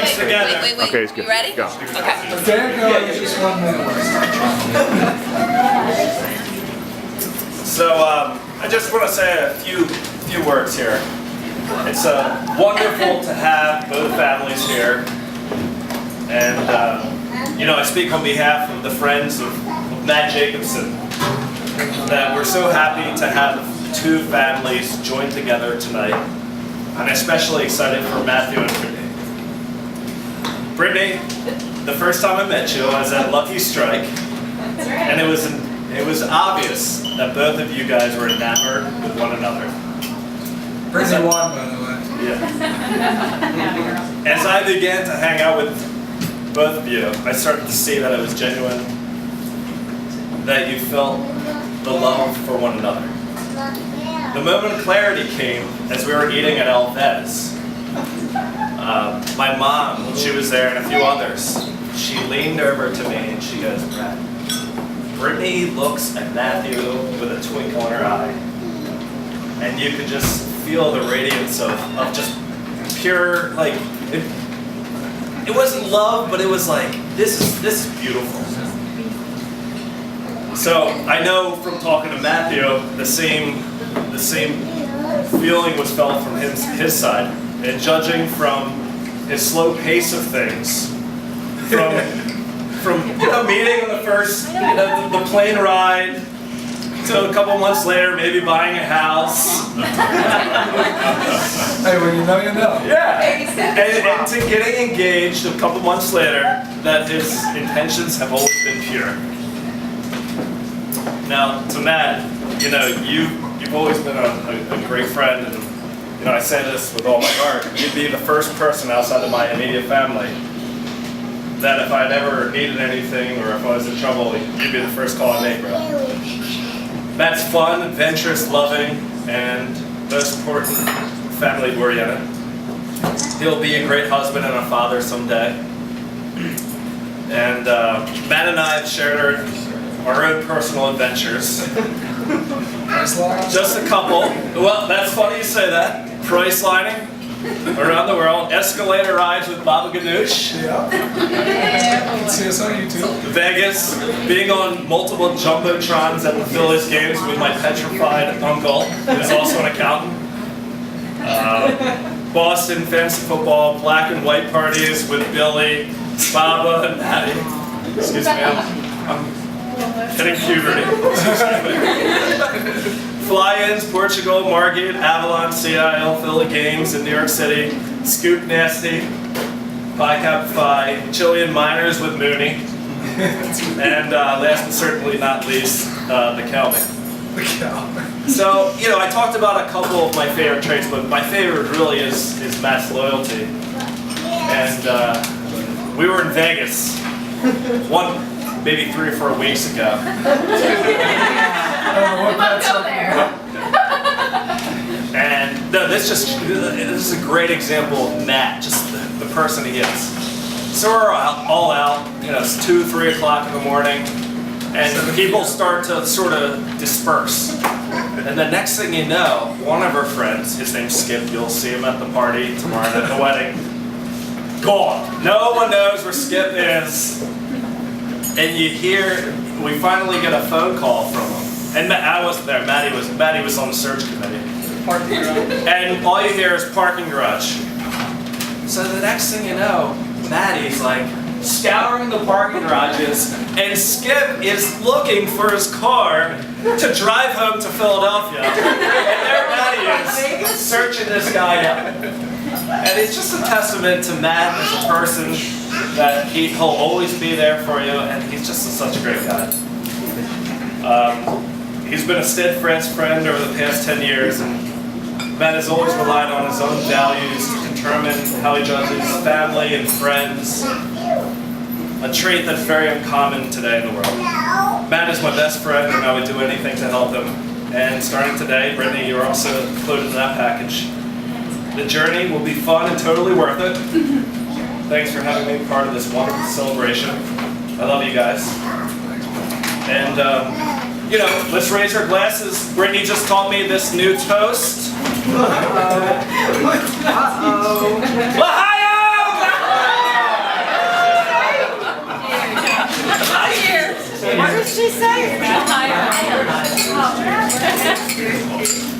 hands together. Wait. Okay, it's good. You ready? Go. Okay. There goes just 1 minute. So I just want to say a few words here. It's wonderful to have both families here, and I speak on behalf of the friends of Matt Jacobson that we're so happy to have two families join together tonight. I'm especially excited for Matthew and Brittany. Brittany, the first time I met you, I was at Lucky Strike, and it was obvious that both of you guys were enamored with one another. Brittany won, by the way. Yeah. As I began to hang out with both of you, I started to see that it was genuine, that you felt the love for one another. The moment of clarity came as we were eating at El Fez. My mom, when she was there, and a few others, she leaned over to me and she goes, "Brad, Brittany looks at Matthew with a twinkle in her eye." And you could just feel the radiance of just pure, like, it wasn't love, but it was like, this is beautiful. So I know from talking to Matthew, the same feeling was felt from his side. And judging from his slow pace of things, from meeting on the first, the plane ride, to a couple months later, maybe buying a house. Hey, when you know, you know. Yeah. And to getting engaged a couple months later, that his intentions have always been pure. Now, to Matt, you've always been a great friend, and I say this with all my heart. You'd be the first person outside of my immediate family that if I'd ever needed anything or if I was in trouble, you'd be the first call I make, bro. Matt's fun, adventurous, loving, and most important, family oriented. He'll be a great husband and a father someday. And Matt and I have shared our own personal adventures. Just a couple. Well, that's funny you say that. Price lining around the world. Escalator rides with Baba Ganoush. Yeah. You can see us on YouTube. Vegas. Being on multiple jumbotrons at the Phillies games with my petrified uncle, who's also an accountant. Boston fantasy football, black and white parties with Billy, Baba, and Maddie. Excuse me, I'm hitting puberty. Fly-ins, Portugal, Margate, Avalon, Seattle, Philly games in New York City, Scoop Nasty, Phi Kappa Phi, Chilean Miners with Mooney, and last but certainly not least, the Calvin. The cow. So, I talked about a couple of my favorite traits, but my favorite really is Matt's loyalty. And we were in Vegas, maybe 3 or 4 weeks ago. And no, this is a great example of Matt, just the person he is. So we're all out, it's 2, 3 o'clock in the morning, and people start to sort of disperse. And the next thing you know, one of our friends, his name's Skip, you'll see him at the party tomorrow at the wedding, gone. No one knows where Skip is. And we finally get a phone call from him. And I wasn't there, Maddie was on the search committee. Parking garage. And all you hear is parking garage. So the next thing you know, Maddie's like scouring the parking garages, and Skip is looking for his car to drive home to Philadelphia. And there Maddie is, searching this guy up. And it's just a testament to Matt as a person, that he'll always be there for you, and he's just such a great guy. He's been a steadfast friend over the past 10 years, and Matt has always relied on his own values to determine how he judges family and friends, a trait that's very uncommon today in the world. Matt is my best friend, and I would do anything to help him. And starting today, Brittany, you're also included in that package. The journey will be fun and totally worth it. Thanks for having me part of this wonderful celebration. I love you guys. And, let's raise our glasses. Brittany just taught me this new toast. Uh-oh. L'Ohio! did she say? I don't know.